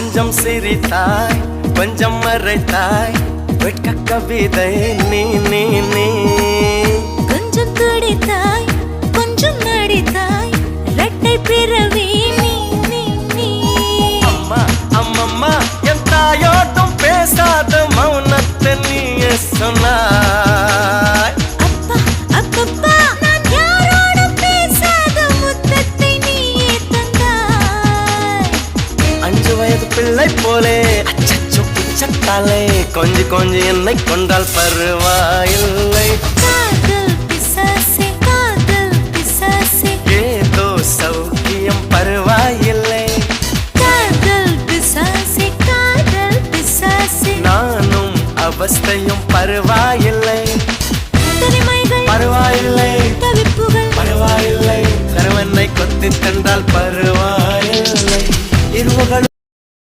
கொஞ்சம் சிரித்தாய் கொஞ்சம் மறைத்தாய் வெட்க கவிதை நீ நீ நீ கொஞ்சம் துடித்தாய் கொஞ்சம் நடித்தாய் இரட்டை பிறவி நீ நீ நீ அம்மா அம்மம்மா என் தாயோட்டும் பேசாத மௌனத்தை நீயே சொன்னாய் அப்பா அப்பப்பா நான் யாரோடும் பேசாத முத்தத்தை நீயே தந்தாய் 5 வயது பிள்ளை போலே அச்சச்சோ புச்சத்தாலே கொஞ்சி கொஞ்சி என்னை கொண்டால் பருவாயில்லை காதல் பிசாசே ஏதோ சௌக்கியம் பருவாயில்லை காதல் பிசாசே நானும் அவஸ்தையும் பருவாயில்லை தனிமைகள் பருவாயில்லை தவிப்புகள் பருவாயில்லை கருவனை கொத்தி தந்தால் பருவா